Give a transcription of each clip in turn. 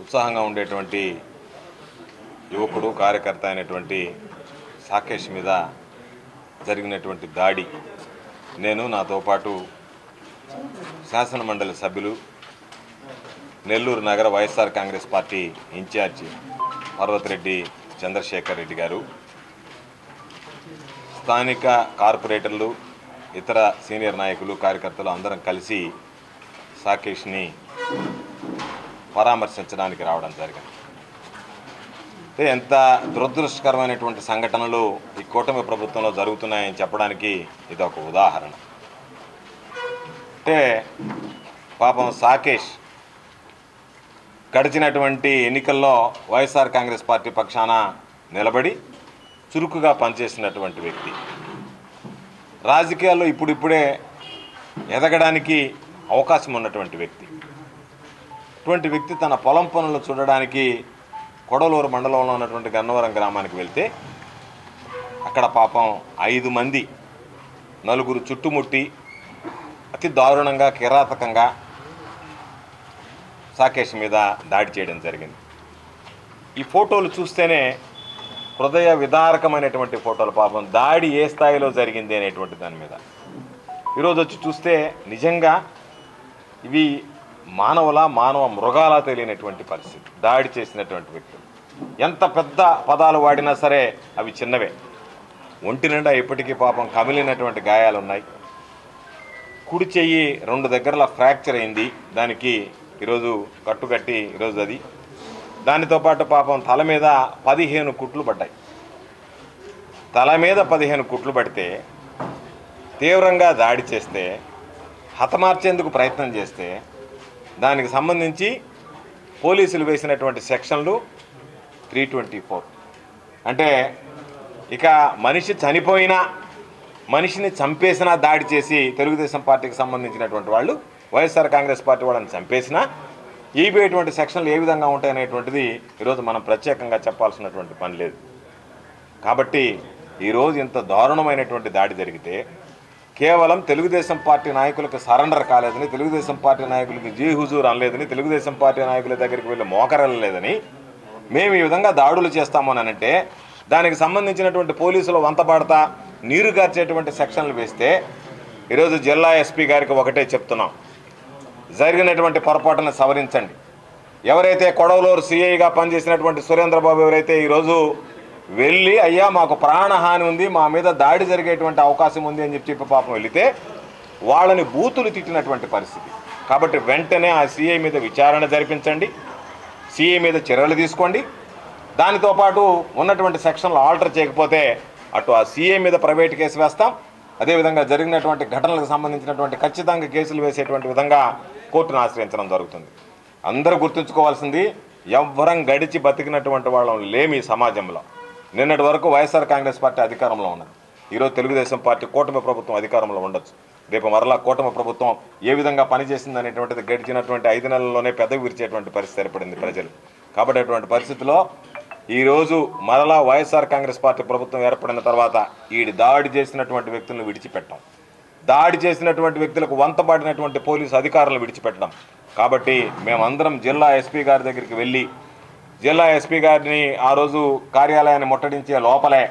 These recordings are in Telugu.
ఉత్సాహంగా ఉండేటువంటి యువకుడు కార్యకర్త అయినటువంటి సాకేష్ మీద జరిగినటువంటి దాడి నేను నాతో పాటు శాసనమండలి సభ్యులు నెల్లూరు నగర వైఎస్ఆర్ కాంగ్రెస్ పార్టీ ఇన్ఛార్జి పర్వతిరెడ్డి చంద్రశేఖర్ రెడ్డి గారు, స్థానిక కార్పొరేటర్లు, ఇతర సీనియర్ నాయకులు, కార్యకర్తలు అందరం కలిసి సాకేష్ని పరామర్శించడానికి రావడం జరిగింది. ఎంత దురదృష్టకరమైనటువంటి సంఘటనలు ఈ కూటమి ప్రభుత్వంలో జరుగుతున్నాయని చెప్పడానికి ఇది ఒక ఉదాహరణ. పాపం సాకేష్ గడిచినటువంటి ఎన్నికల్లో వైఎస్ఆర్ కాంగ్రెస్ పార్టీ పక్షాన నిలబడి చురుకుగా పనిచేసినటువంటి వ్యక్తి, రాజకీయాల్లో ఇప్పుడిప్పుడే ఎదగడానికి అవకాశం ఉన్నటువంటి వ్యక్తి. ఇటువంటి వ్యక్తి తన పొలం పనులు చూడడానికి కొడలూరు మండలంలో ఉన్నటువంటి గన్నవరం గ్రామానికి వెళ్తే అక్కడ పాపం 5 మంది, 4 చుట్టుముట్టి అతి దారుణంగా, కిరాతకంగా సాకేష్ మీద దాడి చేయడం జరిగింది. ఈ ఫోటోలు చూస్తేనే హృదయ విదారకమైనటువంటి ఫోటోలు. పాపం దాడి ఏ స్థాయిలో జరిగింది అనేటువంటి దాని మీద ఈరోజు వచ్చి చూస్తే నిజంగా ఇవి మానవ మృగాలా తెలియనటువంటి పరిస్థితి. దాడి చేసినటువంటి వ్యక్తులు ఎంత పెద్ద పదాలు వాడినా సరే అవి చిన్నవే. ఒంటి నిండా ఇప్పటికీ పాపం కమిలినటువంటి గాయాలు ఉన్నాయి. కుడి చెయ్యి 2 దగ్గరలా ఫ్రాక్చర్ అయింది. దానికి ఈరోజు కట్టుకట్టి ఈరోజు అది. దానితో పాటు పాపం తల మీద 15 కుట్లు పడ్డాయి. తల మీద 15 కుట్లు పడితే, తీవ్రంగా దాడి చేస్తే, హతమార్చేందుకు ప్రయత్నం చేస్తే దానికి సంబంధించి పోలీసులు వేసినటువంటి సెక్షన్లు 324. అంటే ఇక మనిషి చనిపోయినా, మనిషిని చంపేసినా దాడి చేసి తెలుగుదేశం పార్టీకి సంబంధించినటువంటి వాళ్ళు, వైఎస్ఆర్ కాంగ్రెస్ పార్టీ వాళ్ళని చంపేసినా ఈబేటువంటి సెక్షన్లు ఏ విధంగా ఉంటాయనేటువంటిది ఈరోజు మనం ప్రత్యేకంగా చెప్పాల్సినటువంటి పని లేదు. కాబట్టి ఈరోజు ఇంత దారుణమైనటువంటి దాడి జరిగితే కేవలం తెలుగుదేశం పార్టీ నాయకులకు సరెండర్ కాలేదని, తెలుగుదేశం పార్టీ నాయకులకి జీ హుజూర్ అనలేదని, తెలుగుదేశం పార్టీ నాయకుల దగ్గరికి వెళ్ళి మోకరెళ్ళలేదని మేము ఈ విధంగా దాడులు చేస్తామోనంటే దానికి సంబంధించినటువంటి పోలీసులు వంతపాడతా నీరు గార్చేటువంటి సెక్షన్లు వేస్తే ఈరోజు జిల్లా ఎస్పీ గారికి ఒకటే చెప్తున్నాం, జరిగినటువంటి పొరపాటును సవరించండి. ఎవరైతే కొడవలూరు సిఐగా పనిచేసినటువంటి సురేంద్రబాబు ఎవరైతే ఈరోజు వెళ్ళి అయ్యా మాకు ప్రాణహాని ఉంది, మా మీద దాడి జరిగేటువంటి అవకాశం ఉంది అని చెప్పి పాపం వెళితే వాళ్ళని బూతులు తిట్టినటువంటి పరిస్థితి. కాబట్టి వెంటనే ఆ సిఐ మీద విచారణ జరిపించండి, సిఐ మీద చర్యలు తీసుకోండి. దానితో పాటు ఉన్నటువంటి సెక్షన్లు ఆల్టర్ చేయకపోతే అటు ఆ సిఐ మీద ప్రైవేట్ కేసు వేస్తాం, అదేవిధంగా జరిగినటువంటి ఘటనలకు సంబంధించినటువంటి ఖచ్చితంగా కేసులు వేసేటువంటి విధంగా కోర్టును ఆశ్రయించడం జరుగుతుంది. అందరూ గుర్తుంచుకోవాల్సింది, ఎవ్వరం గడిచి బతికినటువంటి వాళ్ళం లేమి సమాజంలో. నిన్నటి వరకు వైఎస్ఆర్ కాంగ్రెస్ పార్టీ అధికారంలో ఉన్నది. ఈరోజు తెలుగుదేశం పార్టీ కూటమి ప్రభుత్వం అధికారంలో ఉండొచ్చు. రేపు మరలా కూటమి ప్రభుత్వం ఏ విధంగా పనిచేసింది అనేటువంటిది గడిచినటువంటి 5 నెలల్లోనే పెదవి విరిచేటువంటి పరిస్థితి ఏర్పడింది ప్రజలు. కాబట్టి అటువంటి పరిస్థితిలో ఈరోజు మరలా వైఎస్ఆర్ కాంగ్రెస్ పార్టీ ప్రభుత్వం ఏర్పడిన తర్వాత ఈ దాడి చేసినటువంటి వ్యక్తులను విడిచిపెట్టడం, దాడి చేసినటువంటి వ్యక్తులకు వంతపాడినటువంటి పోలీసు అధికారులను విడిచిపెట్టడం. కాబట్టి మేమందరం జిల్లా ఎస్పీ గారి దగ్గరికి వెళ్ళి, జిల్లా ఎస్పీ గారిని ఆ రోజు కార్యాలయాన్ని ముట్టడించే లోపలే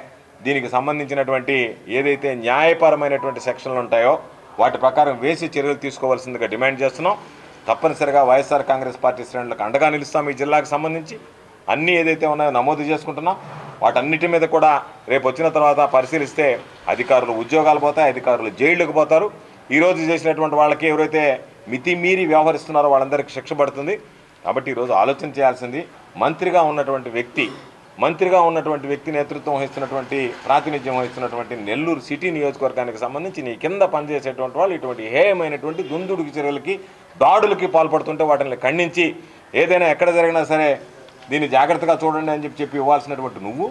దీనికి సంబంధించినటువంటి ఏదైతే న్యాయపరమైనటువంటి సెక్షన్లు ఉంటాయో వాటి ప్రకారం వేసి చర్యలు తీసుకోవాల్సిందిగా డిమాండ్ చేస్తున్నాం. తప్పనిసరిగా వైఎస్ఆర్ కాంగ్రెస్ పార్టీ శ్రేణులకు అండగా నిలుస్తాం. ఈ జిల్లాకు సంబంధించి అన్నీ ఏదైతే ఉన్నాయో నమోదు చేసుకుంటున్నాం. వాటన్నిటి మీద కూడా రేపు వచ్చిన తర్వాత పరిశీలిస్తే అధికారులు ఉద్యోగాలు పోతాయి, అధికారులు జైళ్ళకు పోతారు. ఈరోజు చేసినటువంటి వాళ్ళకి ఎవరైతే మితిమీరి వ్యవహరిస్తున్నారో వాళ్ళందరికీ శిక్ష పడుతుంది. కాబట్టి ఈరోజు ఆలోచన చేయాల్సింది, మంత్రిగా ఉన్నటువంటి వ్యక్తి నేతృత్వం వహిస్తున్నటువంటి, ప్రాతినిధ్యం వహిస్తున్నటువంటి నెల్లూరు సిటీ నియోజకవర్గానికి సంబంధించి నీ కింద పనిచేసేటువంటి వాళ్ళు ఇటువంటి హేయమైనటువంటి దుందుడుకు చర్యలకి, దాడులకి పాల్పడుతుంటే వాటిని ఖండించి ఏదైనా ఎక్కడ జరిగినా సరే దీన్ని జాగ్రత్తగా చూడండి అని చెప్పి ఇవ్వాల్సినటువంటి నువ్వు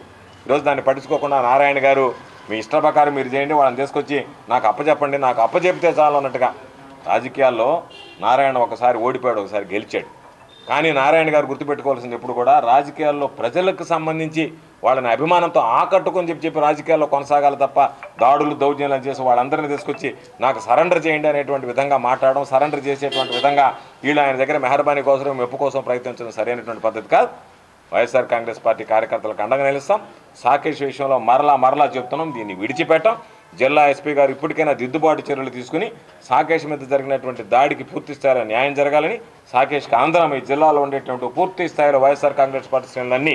ఈరోజు దాన్ని పట్టించుకోకుండా నారాయణ గారు మీ ఇష్ట ప్రకారం మీరు చేయండి, వాళ్ళని తీసుకొచ్చి నాకు అప్పచెప్పండి, నాకు అప్పచెప్తే చాలు అన్నట్టుగా. రాజకీయాల్లో నారాయణ ఒకసారి ఓడిపోయాడు, ఒకసారి గెలిచాడు. కానీ నారాయణ గారు గుర్తుపెట్టుకోవాల్సింది ఎప్పుడు కూడా రాజకీయాల్లో ప్రజలకు సంబంధించి వాళ్ళని అభిమానంతో ఆకట్టుకొని చెప్పి రాజకీయాల్లో కొనసాగాలి తప్ప దాడులు దౌర్జన్యాలు చేసి వాళ్ళందరినీ తీసుకొచ్చి నాకు సరెండర్ చేయండి అనేటువంటి విధంగా మాట్లాడడం, సరెండర్ చేసేటువంటి విధంగా వీళ్ళు ఆయన దగ్గర మెహర్బానీ కోసం మెప్పు కోసం ప్రయత్నించడం సరైనటువంటి పద్ధతి కాదు. వైఎస్ఆర్ కాంగ్రెస్ పార్టీ కార్యకర్తలకు అండగా నిలుస్తాం. సాకేష్ విషయంలో మరలా చెప్తున్నాం, దీన్ని విడిచిపెట్టాం. జిల్లా ఎస్పీ గారు ఇప్పటికైనా దిద్దుబాటు చర్యలు తీసుకుని సాకేష్ మీద జరిగినటువంటి దాడికి పూర్తి స్థాయిలో న్యాయం జరగాలని, సాకేష్కి ఆంధ్రం ఈ జిల్లాలో ఉండేటువంటి పూర్తి స్థాయిలో వైఎస్ఆర్ కాంగ్రెస్ పార్టీ శ్రేణులన్నీ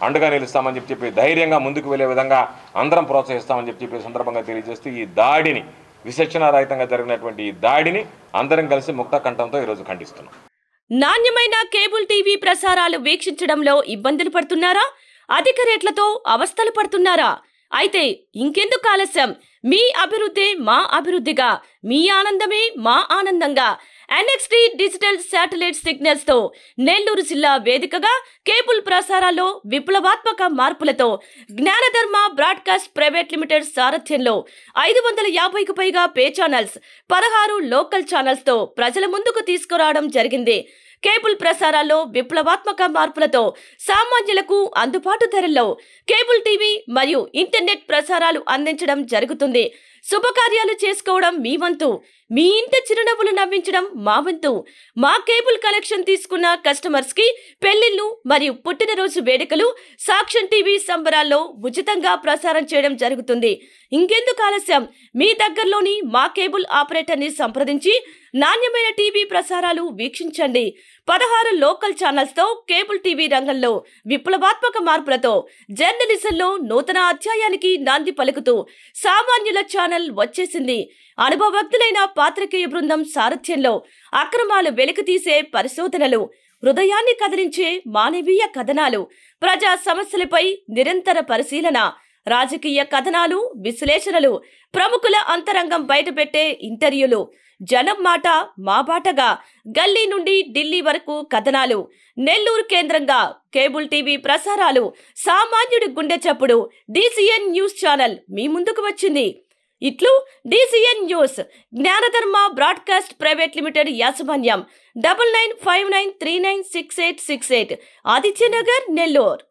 అండగా నిలుస్తామని చెప్పి ధైర్యంగా ముందుకు వెళ్లే విధంగా అందరం ప్రోత్సహిస్తామని చెప్పి సందర్భంగా తెలియజేస్తూ ఈ దాడిని, విచక్షణారహితంగా జరిగినటువంటి ఈ దాడిని అందరం కలిసి ముక్త కంఠంతో ఈరోజు ఖండిస్తున్నాం. నాణ్యమైన కేబుల్ టీవీ ప్రసారాలు వీక్షించడంలో ఇబ్బందులు పడుతున్నారా? అధిక రేట్లతో అవస్థలు పడుతున్నారా? అయితే ఇంకెందుకు ఆలస్యం? మీ అభివృద్ధి మా అభివృద్ధిగా, మీ ఆనందమే మా ఆనందంగా NXT డిజిటల్ శాటిలైట్ సిగ్నల్స్ తో నెల్లూరు జిల్లా వేదికగా కేబుల్ ప్రసారాల్లో విప్లవాత్మక మార్పులతో జ్ఞానధర్మ బ్రాడ్కాస్ట్ ప్రైవేట్ లిమిటెడ్ సారథ్యంలో 550కు పైగా పే ఛానల్స్, 16 లోకల్ ఛానల్స్ తో ప్రజల ముందుకు తీసుకురావడం జరిగింది. కేబుల్ ప్రసారాల్లో విప్లవాత్మక మార్పులతో సామాన్యులకు అందుబాటు ధరల్లో కేబుల్ టీవీ మరియు ఇంటర్నెట్ ప్రసారాలు అందించడం జరుగుతుంది. శుభకార్యాలు చేసుకోవడం మీ వంతు, మీ ఇంటి చిరునవ్వులు నవ్వించడం మా వంతు. మా కేబుల్ కనెక్షన్ తీసుకున్న కస్టమర్స్ కి పెళ్లిళ్లు మరియు పుట్టినరోజు వేడుకలు సాక్ష్యం టీవీ సంబరాల్లో ఉచితంగా ప్రసారం చేయడం జరుగుతుంది. ఇంకెందుకు ఆలస్యం? మీ దగ్గరలోని మా కేబుల్ ఆపరేటర్ ని సంప్రదించి నాణ్యమైన టీవీ ప్రసారాలు వీక్షించండి. 16 లోకల్ ఛానల్స్ తో కేబుల్ టీవీ రంగంలో విప్లవాత్మక మార్పులతో జర్నలిజంలో నూతన అధ్యాయానికి నాంది పలుకుతూ సామాన్యుల ఛానల్ వచ్చేసింది. అనుభవజ్ఞులైన పాత్రికేయ బృందం సారథ్యంలో అక్రమాలు వెలికితీసే పరిశోధనలు, హృదయాన్ని కదిలించే మానవీయ కథనాలు, ప్రజా సమస్యలపై నిరంతర పరిశీలన, రాజకీయ కథనాలు, విశ్లేషణలు, ప్రముఖుల అంతరంగం బయటపెట్టే ఇంటర్వ్యూలు, జనం మాట మా బాటగా గల్లీ నుండి ఢిల్లీ వరకు కథనాలు, నెల్లూరు కేంద్రంగా కేబుల్ టీవీ ప్రసారాలు, సామాన్యుడి గుండె చప్పుడు DCN న్యూస్ ఛానల్ మీ ముందుకు వచ్చింది. ఇట్లు DCN news, జ్ఞానధర్మ broadcast private limited యాజమాన్యం, 9959396868, ఆదిత్యనగర్, నెల్లూరు.